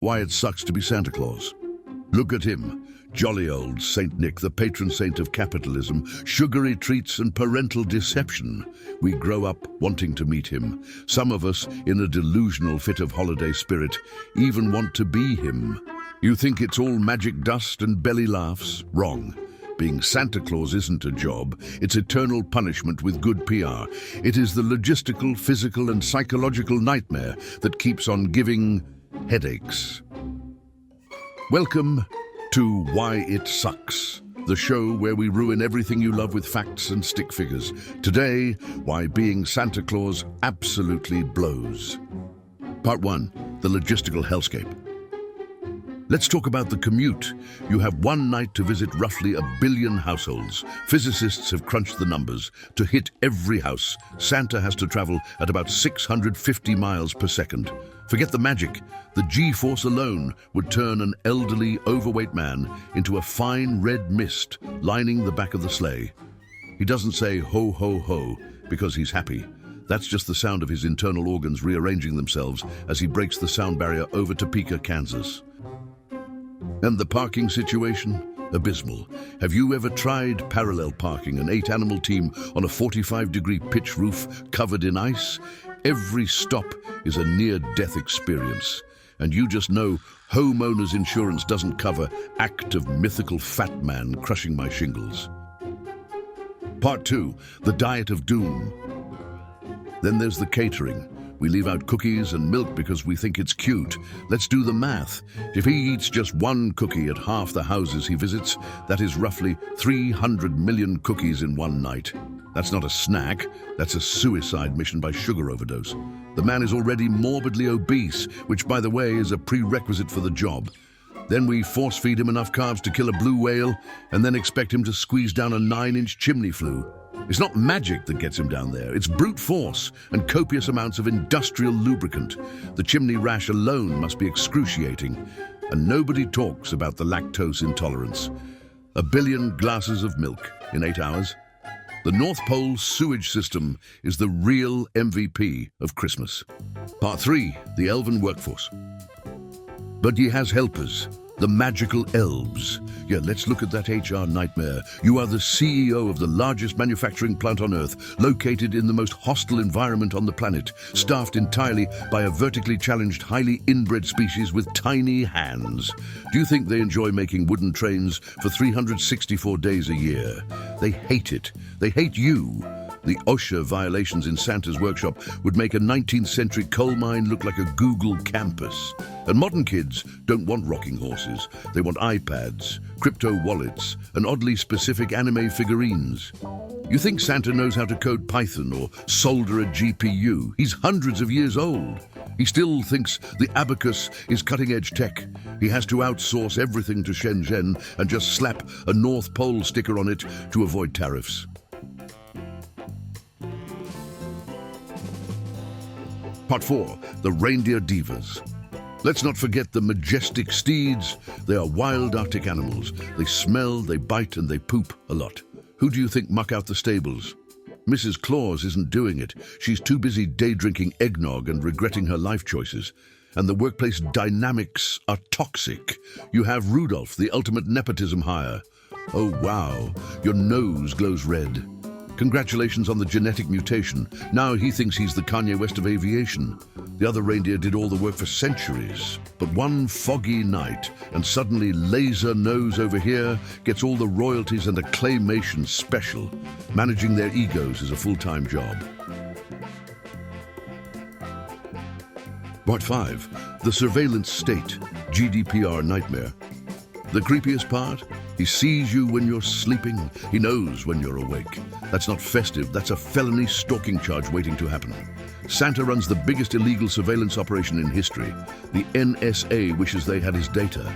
Why it sucks to be Santa Claus. Look at him, jolly old Saint Nick, the patron saint of capitalism, sugary treats and parental deception. We grow up wanting to meet him. Some of us, in a delusional fit of holiday spirit, even want to be him. You think it's all magic dust and belly laughs? Wrong. Being Santa Claus isn't a job. It's eternal punishment with good PR. It is the logistical, physical and psychological nightmare that keeps on giving headaches. Welcome to Why It Sucks, the show where we ruin everything you love with facts and stick figures. Today, why being Santa Claus absolutely blows. Part 1, the logistical hellscape. Let's talk about the commute. You have one night to visit roughly 1 billion households. Physicists have crunched the numbers. To hit every house, Santa has to travel at about 650 miles per second. Forget the magic. The G-force alone would turn an elderly, overweight man into a fine red mist lining the back of the sleigh. He doesn't say ho, ho, ho because he's happy. That's just the sound of his internal organs rearranging themselves as he breaks the sound barrier over Topeka, Kansas. And the parking situation? Abysmal. Have you ever tried parallel parking, an 8-animal team on a 45-degree pitch roof covered in ice? Every stop is a near-death experience. And you just know homeowner's insurance doesn't cover act of mythical fat man crushing my shingles. Part 2, the diet of doom. Then there's the catering. We leave out cookies and milk because we think it's cute. Let's do the math. If he eats just one cookie at half the houses he visits, that is roughly 300 million cookies in one night. That's not a snack, that's a suicide mission by sugar overdose. The man is already morbidly obese, which by the way is a prerequisite for the job. Then we force feed him enough carbs to kill a blue whale and then expect him to squeeze down a 9-inch chimney flue. It's not magic that gets him down there, it's brute force and copious amounts of industrial lubricant. The chimney rash alone must be excruciating, and nobody talks about the lactose intolerance. 1 billion glasses of milk in 8 hours. The North Pole sewage system is the real MVP of Christmas. Part 3, the elven workforce. But he has helpers. The magical elves. Yeah, let's look at that HR nightmare. You are the CEO of the largest manufacturing plant on Earth, located in the most hostile environment on the planet, staffed entirely by a vertically challenged, highly inbred species with tiny hands. Do you think they enjoy making wooden trains for 364 days a year? They hate it. They hate you. The OSHA violations in Santa's workshop would make a 19th century coal mine look like a Google campus. And modern kids don't want rocking horses. They want iPads, crypto wallets, and oddly specific anime figurines. You think Santa knows how to code Python or solder a GPU? He's hundreds of years old. He still thinks the abacus is cutting-edge tech. He has to outsource everything to Shenzhen and just slap a North Pole sticker on it to avoid tariffs. Part 4, the reindeer divas. Let's not forget the majestic steeds. They are wild Arctic animals. They smell, they bite, and they poop a lot. Who do you think muck out the stables? Mrs. Claus isn't doing it. She's too busy day-drinking eggnog and regretting her life choices. And the workplace dynamics are toxic. You have Rudolph, the ultimate nepotism hire. Oh wow, your nose glows red. Congratulations on the genetic mutation. Now he thinks he's the Kanye West of aviation. The other reindeer did all the work for centuries. But one foggy night, and suddenly Laser Nose over here gets all the royalties and a claymation special. Managing their egos is a full-time job. Part 5, the surveillance state, GDPR nightmare. The creepiest part? He sees you when you're sleeping. He knows when you're awake. That's not festive, that's a felony stalking charge waiting to happen. Santa runs the biggest illegal surveillance operation in history. The NSA wishes they had his data.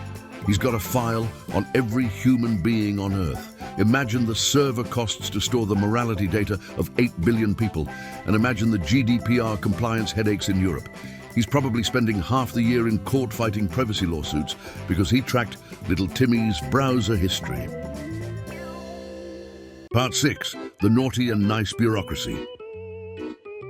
He's got a file on every human being on Earth. Imagine the server costs to store the morality data of 8 billion people, and imagine the GDPR compliance headaches in Europe. He's probably spending half the year in court fighting privacy lawsuits because he tracked little Timmy's browser history. Part 6, the naughty and nice bureaucracy.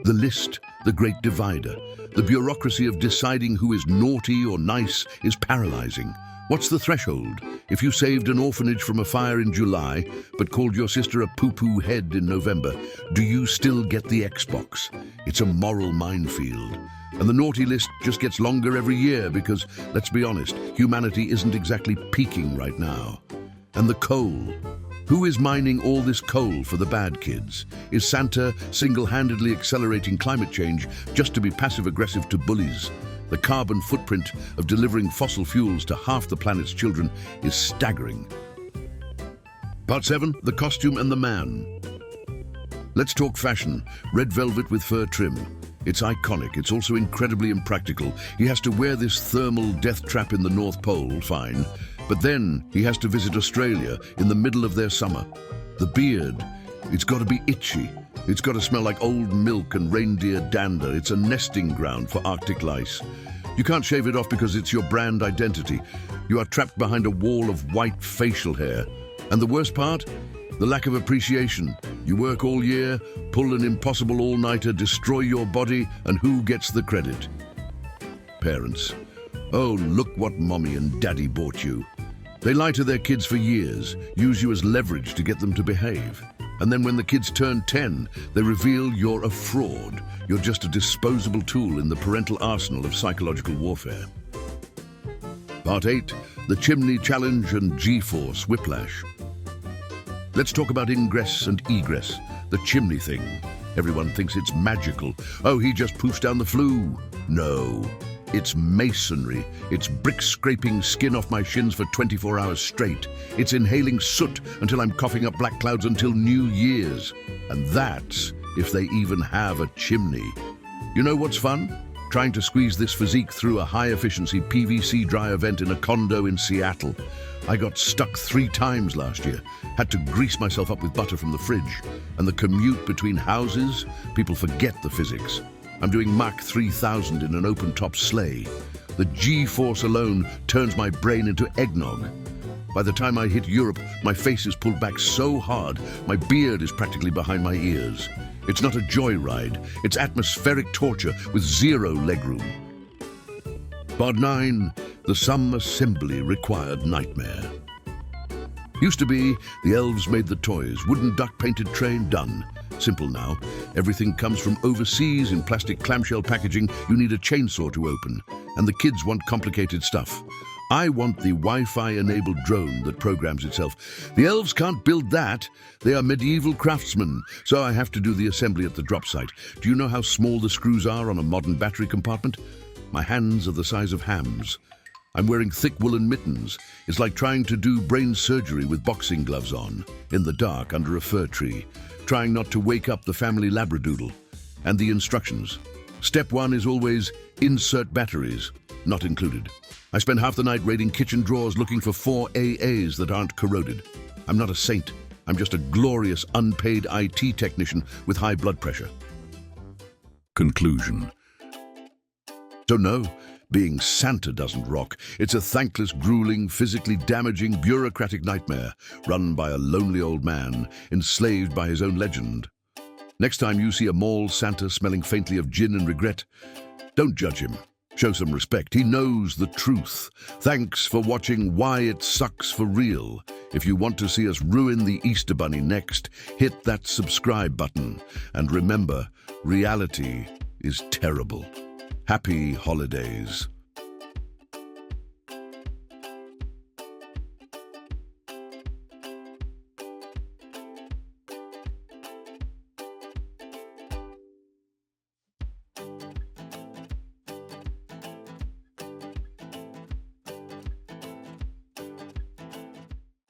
The list the great divider. The bureaucracy of deciding who is naughty or nice is paralyzing. What's the threshold? If you saved an orphanage from a fire in July, but called your sister a poo-poo head in November, do you still get the Xbox? It's a moral minefield. And the naughty list just gets longer every year because, let's be honest, humanity isn't exactly peaking right now. And the coal. Who is mining all this coal for the bad kids? Is Santa single-handedly accelerating climate change just to be passive-aggressive to bullies? The carbon footprint of delivering fossil fuels to half the planet's children is staggering. Part 7, the costume and the man. Let's talk fashion. Red velvet with fur trim. It's iconic, it's also incredibly impractical. He has to wear this thermal death trap in the North Pole, fine. But then he has to visit Australia in the middle of their summer. The beard, it's got to be itchy. It's got to smell like old milk and reindeer dander. It's a nesting ground for Arctic lice. You can't shave it off because it's your brand identity. You are trapped behind a wall of white facial hair. And the worst part? The lack of appreciation. You work all year, pull an impossible all-nighter, destroy your body, and who gets the credit? Parents. Oh, look what mommy and daddy bought you. They lie to their kids for years, use you as leverage to get them to behave. And then when the kids turn 10, they reveal you're a fraud. You're just a disposable tool in the parental arsenal of psychological warfare. Part 8, the Chimney Challenge and G-Force Whiplash. Let's talk about ingress and egress, the chimney thing. Everyone thinks it's magical. Oh, he just poofs down the flue. No, it's masonry. It's brick scraping skin off my shins for 24 hours straight. It's inhaling soot until I'm coughing up black clouds until New Year's. And that's if they even have a chimney. You know what's fun? Trying to squeeze this physique through a high-efficiency PVC dryer vent in a condo in Seattle. I got stuck 3 times last year, had to grease myself up with butter from the fridge. And the commute between houses, people forget the physics. I'm doing Mach 3000 in an open-top sleigh. The G-force alone turns my brain into eggnog. By the time I hit Europe, my face is pulled back so hard, my beard is practically behind my ears. It's not a joyride, it's atmospheric torture with zero legroom. Part 9, the some assembly required nightmare. Used to be, the elves made the toys, wooden duck-painted train, done. Simple now. Everything comes from overseas in plastic clamshell packaging you need a chainsaw to open. And the kids want complicated stuff. I want the Wi-Fi enabled drone that programs itself. The elves can't build that. They are medieval craftsmen, so I have to do the assembly at the drop site. Do you know how small the screws are on a modern battery compartment? My hands are the size of hams. I'm wearing thick woolen mittens. It's like trying to do brain surgery with boxing gloves on, in the dark under a fir tree, trying not to wake up the family labradoodle. And the instructions. Step 1 is always insert batteries, not included. I spend half the night raiding kitchen drawers looking for 4 AAs that aren't corroded. I'm not a saint. I'm just a glorious unpaid IT technician with high blood pressure. Conclusion. So no, being Santa doesn't rock. It's a thankless, grueling, physically damaging, bureaucratic nightmare run by a lonely old man, enslaved by his own legend. Next time you see a mall Santa smelling faintly of gin and regret, don't judge him. Show some respect. He knows the truth. Thanks for watching Why It Sucks for Real. If you want to see us ruin the Easter Bunny next, hit that subscribe button. And remember, reality is terrible. Happy holidays.